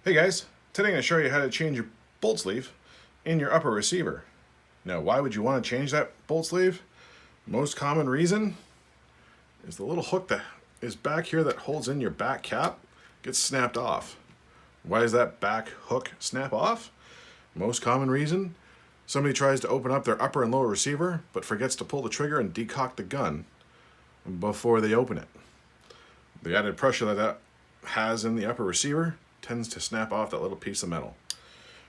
Hey guys, today I'm going to show you how to change your bolt sleeve in your upper receiver. Now, why would you want to change that bolt sleeve? Most common reason is the little hook that is back here that holds in your back cap gets snapped off. Why does that back hook snap off? Most common reason, somebody tries to open up their upper and lower receiver but forgets to pull the trigger and decock the gun before they open it. The added pressure that has in the upper receiver tends to snap off that little piece of metal.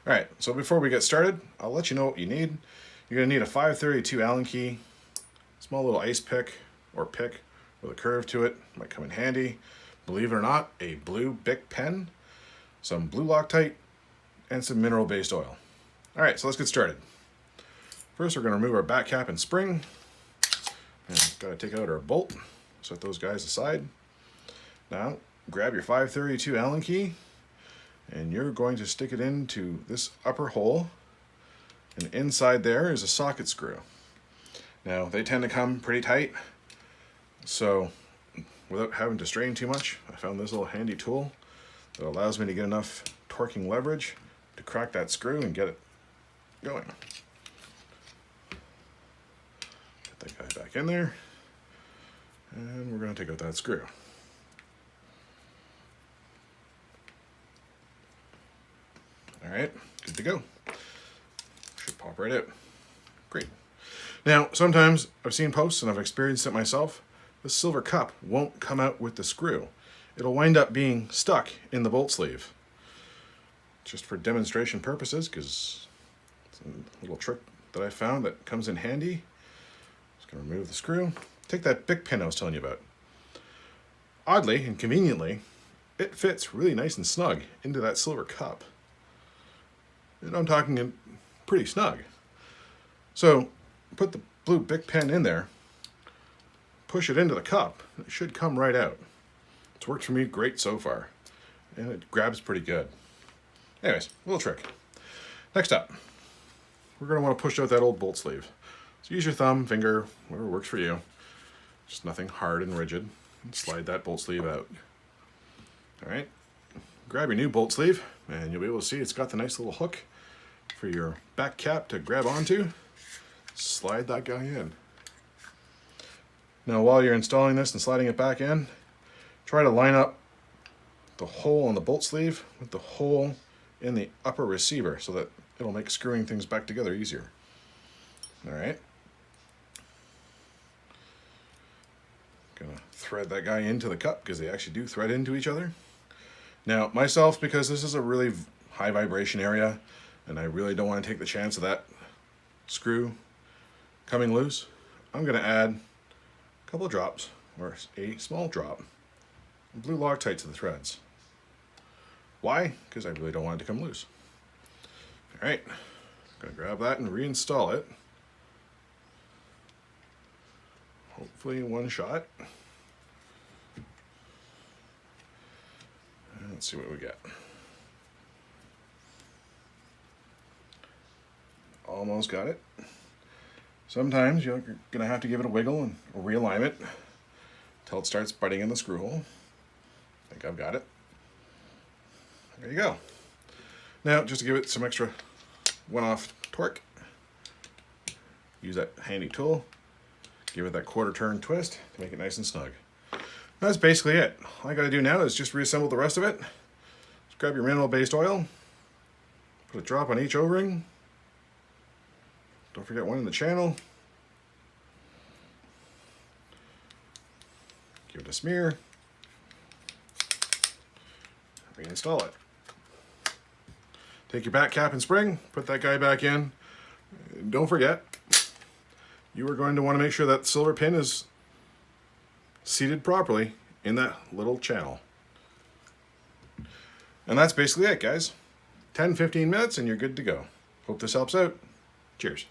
Alright, so before we get started, I'll let you know what you need. You're going to need a 532 Allen key, small little ice pick or pick with a curve to it, might come in handy. Believe it or not, a blue Bic pen, some blue Loctite, and some mineral-based oil. Alright, so let's get started. First, we're going to remove our back cap and spring. And got to take out our bolt, set those guys aside. Now, grab your 532 Allen key, and you're going to stick it into this upper hole, and inside there is a socket screw. Now, they tend to come pretty tight, so without having to strain too much, I found this little handy tool that allows me to get enough torquing leverage to crack that screw and get it going. Get that guy back in there, and we're going to take out that screw. Alright, good to go. Should pop right out. Great. Now, sometimes I've seen posts and I've experienced it myself. The silver cup won't come out with the screw. It'll wind up being stuck in the bolt sleeve. Just for demonstration purposes, because it's a little trick that I found that comes in handy. Just going to remove the screw. Take that Bic pen I was telling you about. Oddly and conveniently, it fits really nice and snug into that silver cup. And I'm talking pretty snug. So put the blue Bic pen in there, push it into the cup, it should come right out. It's worked for me great so far, and it grabs pretty good. Anyways, little trick. Next up, we're going to want to push out that old bolt sleeve. So use your thumb, finger, whatever works for you. Just nothing hard and rigid. And slide that bolt sleeve out. Alright, grab your new bolt sleeve, and you'll be able to see it's got the nice little hook for your back cap to grab onto. Slide that guy in. Now, while you're installing this and sliding it back in, try to line up the hole on the bolt sleeve with the hole in the upper receiver so that it'll make screwing things back together easier. Alright. Gonna thread that guy into the cup because they actually do thread into each other. Now, myself, because this is a really high vibration area and I really don't want to take the chance of that screw coming loose, I'm going to add a couple of drops, or a small drop, of blue Loctite to the threads. Why? Because I really don't want it to come loose. Alright, I'm going to grab that and reinstall it. Hopefully in one shot. And let's see what we get. Almost got it. Sometimes you're going to have to give it a wiggle and realign it until it starts butting in the screw hole. I think I've got it. There you go. Now, just to give it some extra one-off torque, use that handy tool, give it that quarter turn twist to make it nice and snug. That's basically it. All I got to do now is just reassemble the rest of it. Just grab your mineral-based oil, put a drop on each O-ring. Don't forget one in the channel. Give it a smear. Reinstall it. Take your back cap and spring, put that guy back in. Don't forget, you are going to want to make sure that silver pin is seated properly in that little channel. And that's basically it, guys. 10-15 minutes and you're good to go. Hope this helps out. Cheers.